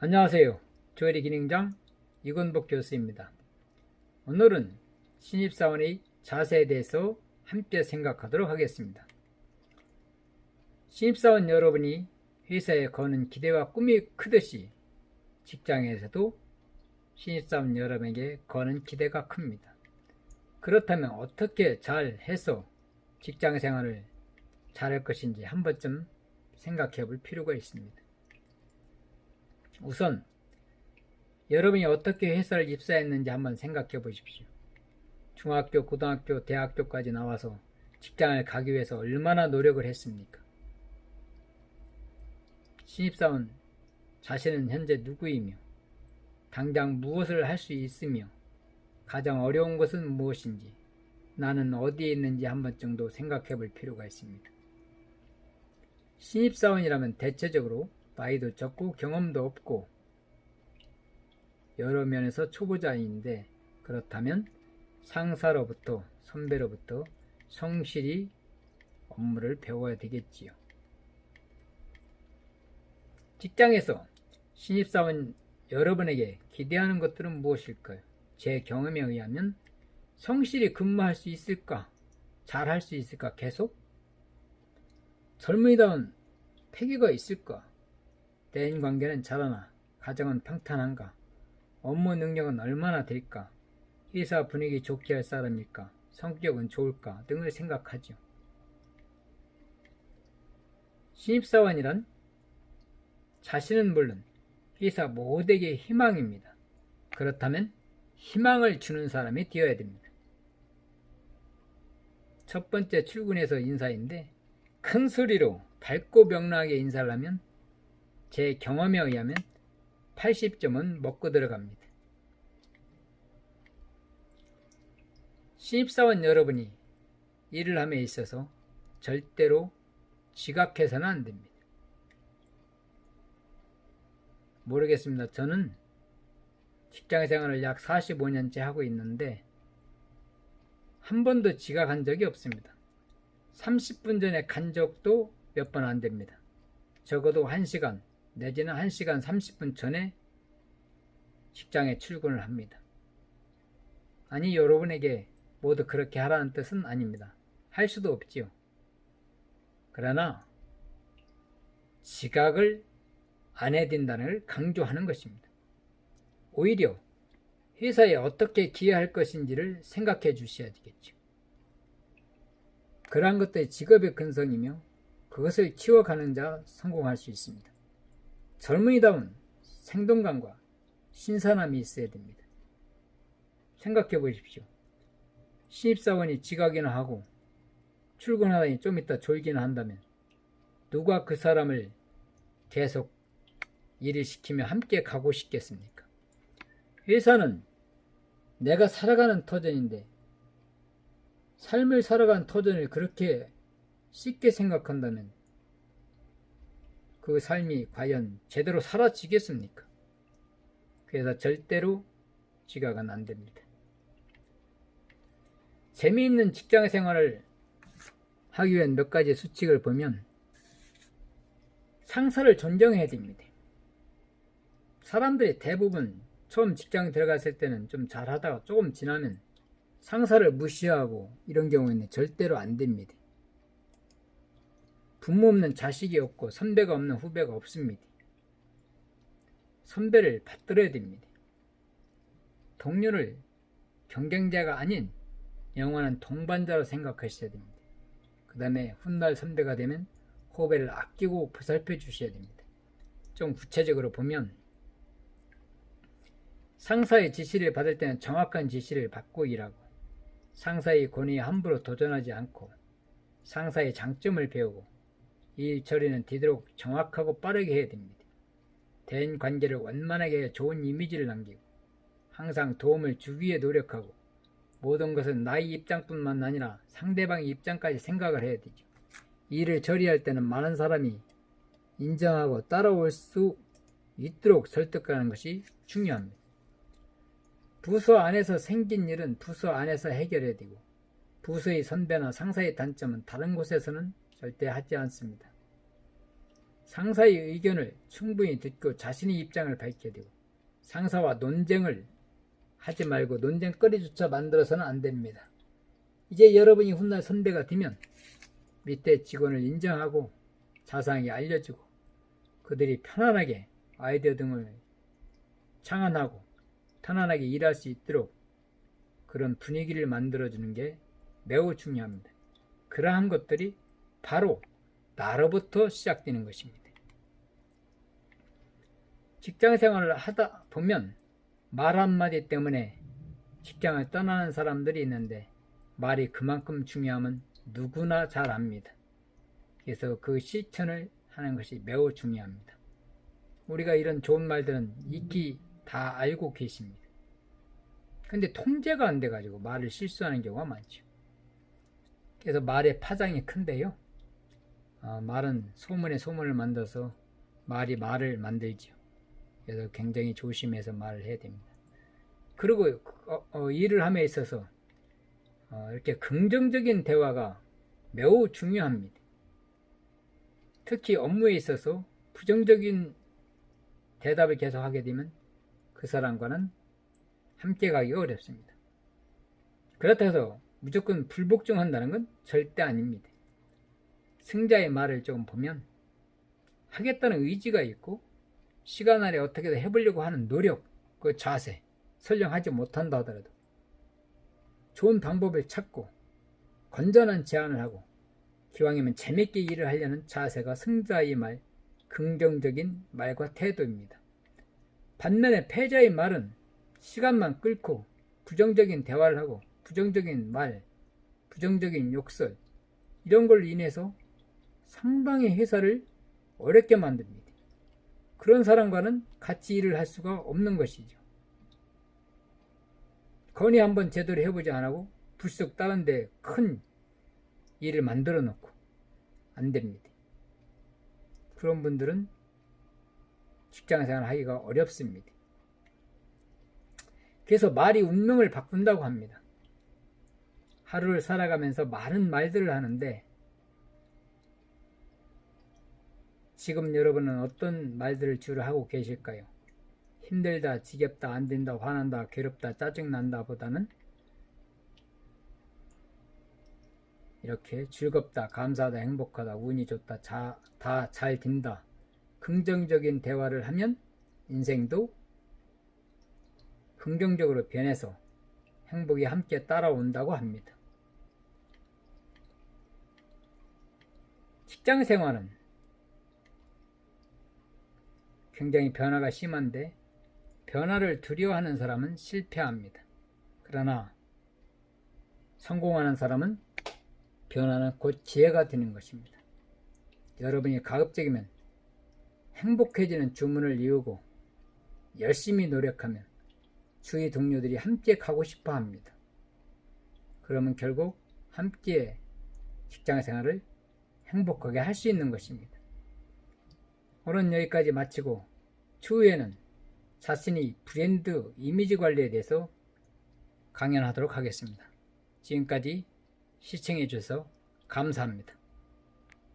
안녕하세요. 조혜리 기능장 이건복 교수입니다. 오늘은 신입사원의 자세에 대해서 함께 생각하도록 하겠습니다. 신입사원 여러분이 회사에 거는 기대와 꿈이 크듯이 직장에서도 신입사원 여러분에게 거는 기대가 큽니다. 그렇다면 어떻게 잘 해서 직장생활을 잘할 것인지 한 번쯤 생각해 볼 필요가 있습니다. 우선 여러분이 어떻게 회사를 입사했는지 한번 생각해 보십시오. 중학교, 고등학교, 대학교까지 나와서 직장을 가기 위해서 얼마나 노력을 했습니까? 신입사원 자신은 현재 누구이며 당장 무엇을 할 수 있으며 가장 어려운 것은 무엇인지 나는 어디에 있는지 한 번 정도 생각해 볼 필요가 있습니다. 신입사원이라면 대체적으로 나이도 적고 경험도 없고 여러 면에서 초보자인데, 그렇다면 상사로부터 선배로부터 성실히 업무를 배워야 되겠지요. 직장에서 신입사원 여러분에게 기대하는 것들은 무엇일까요? 제 경험에 의하면 성실히 근무할 수 있을까? 잘할 수 있을까? 계속? 젊은이다운 패기가 있을까? 대인관계는 잘하나? 가정은 평탄한가? 업무 능력은 얼마나 될까? 회사 분위기 좋게 할 사람일까? 성격은 좋을까? 등을 생각하죠. 신입사원이란 자신은 물론 회사 모두에게 희망입니다. 그렇다면 희망을 주는 사람이 되어야 됩니다. 첫 번째 출근해서 인사인데 큰 소리로 밝고 명랑하게 인사를 하면 제 경험에 의하면 80점은 먹고 들어갑니다. 신입사원 여러분이 일을 함에 있어서 절대로 지각해서는 안 됩니다. 모르겠습니다. 저는 직장생활을 약 45년째 하고 있는데 한 번도 지각한 적이 없습니다. 30분 전에 간 적도 몇 번 안 됩니다. 적어도 1시간 내지는 1시간 30분 전에 직장에 출근을 합니다. 아니, 여러분에게 모두 그렇게 하라는 뜻은 아닙니다. 할 수도 없지요. 그러나 지각을 안 해야 된다는 걸 강조하는 것입니다. 오히려 회사에 어떻게 기여할 것인지를 생각해 주셔야 되겠죠. 그러한 것들이 직업의 근성이며 그것을 키워가는 자 성공할 수 있습니다. 젊은이다운 생동감과 신선함이 있어야 됩니다. 생각해 보십시오. 신입사원이 지각이나 하고 출근하더니 좀 이따 졸기나 한다면 누가 그 사람을 계속 일을 시키며 함께 가고 싶겠습니까? 회사는 내가 살아가는 터전인데 삶을 살아가는 터전을 그렇게 쉽게 생각한다면 그 삶이 과연 제대로 살아지겠습니까? 그래서 절대로 지각은 안 됩니다. 재미있는 직장 생활을 하기 위한 몇 가지 수칙을 보면 상사를 존경해야 됩니다. 사람들이 대부분 처음 직장 들어갔을 때는 좀 잘하다가 조금 지나면 상사를 무시하고 이런 경우에는 절대로 안 됩니다. 부모 없는 자식이 없고 선배가 없는 후배가 없습니다. 선배를 받들어야 됩니다. 동료를 경쟁자가 아닌 영원한 동반자로 생각하셔야 됩니다. 그 다음에 훗날 선배가 되면 후배를 아끼고 보살펴 주셔야 됩니다. 좀 구체적으로 보면 상사의 지시를 받을 때는 정확한 지시를 받고 일하고, 상사의 권위에 함부로 도전하지 않고, 상사의 장점을 배우고, 일 처리는 되도록 정확하고 빠르게 해야 됩니다. 대인 관계를 원만하게 좋은 이미지를 남기고, 항상 도움을 주기 위해 노력하고, 모든 것은 나의 입장뿐만 아니라 상대방의 입장까지 생각을 해야 되죠. 일을 처리할 때는 많은 사람이 인정하고 따라올 수 있도록 설득하는 것이 중요합니다. 부서 안에서 생긴 일은 부서 안에서 해결해야 되고, 부서의 선배나 상사의 단점은 다른 곳에서는 절대 하지 않습니다. 상사의 의견을 충분히 듣고 자신의 입장을 밝혀야 되고, 상사와 논쟁을 하지 말고 논쟁거리조차 만들어서는 안 됩니다. 이제 여러분이 훗날 선배가 되면 밑에 직원을 인정하고 자상하게 알려주고 그들이 편안하게 아이디어 등을 창안하고 편안하게 일할 수 있도록 그런 분위기를 만들어주는 게 매우 중요합니다. 그러한 것들이 바로 나로부터 시작되는 것입니다. 직장생활을 하다 보면 말 한마디 때문에 직장을 떠나는 사람들이 있는데, 말이 그만큼 중요함은 누구나 잘 압니다. 그래서 그 실천을 하는 것이 매우 중요합니다. 우리가 이런 좋은 말들은 익히 다 알고 계십니다. 근데 통제가 안 돼가지고 말을 실수하는 경우가 많죠. 그래서 말의 파장이 큰데요. 말은 소문에 소문을 만들어서 말이 말을 만들죠. 그래서 굉장히 조심해서 말을 해야 됩니다. 그리고 일을 함에 있어서 이렇게 긍정적인 대화가 매우 중요합니다. 특히 업무에 있어서 부정적인 대답을 계속 하게 되면 그 사람과는 함께 가기가 어렵습니다. 그렇다고 해서 무조건 불복종한다는 건 절대 아닙니다. 승자의 말을 조금 보면 하겠다는 의지가 있고 시간 안에 어떻게든 해보려고 하는 노력, 그 자세, 설령 하지 못한다 하더라도 좋은 방법을 찾고 건전한 제안을 하고 기왕이면 재밌게 일을 하려는 자세가 승자의 말, 긍정적인 말과 태도입니다. 반면에 패자의 말은 시간만 끌고 부정적인 대화를 하고 부정적인 말, 부정적인 욕설, 이런 걸로 인해서 상당히 회사를 어렵게 만듭니다. 그런 사람과는 같이 일을 할 수가 없는 것이죠. 건의 한번 제대로 해보지 않고 불쑥 다른 데 큰 일을 만들어 놓고 안 됩니다. 그런 분들은 직장생활 하기가 어렵습니다. 그래서 말이 운명을 바꾼다고 합니다. 하루를 살아가면서 많은 말들을 하는데 지금 여러분은 어떤 말들을 주로 하고 계실까요? 힘들다, 지겹다, 안 된다, 화난다, 괴롭다, 짜증난다 보다는 이렇게 즐겁다, 감사하다, 행복하다, 운이 좋다, 다 잘 된다, 긍정적인 대화를 하면 인생도 긍정적으로 변해서 행복이 함께 따라온다고 합니다. 직장 생활은 굉장히 변화가 심한데 변화를 두려워하는 사람은 실패합니다. 그러나 성공하는 사람은 변화는 곧 지혜가 되는 것입니다. 여러분이 가급적이면 행복해지는 주문을 이루고 열심히 노력하면 주위 동료들이 함께 가고 싶어 합니다. 그러면 결국 함께 직장생활을 행복하게 할 수 있는 것입니다. 오늘 여기까지 마치고 추후에는 자신의 브랜드 이미지 관리에 대해서 강연하도록 하겠습니다. 지금까지 시청해 주셔서 감사합니다.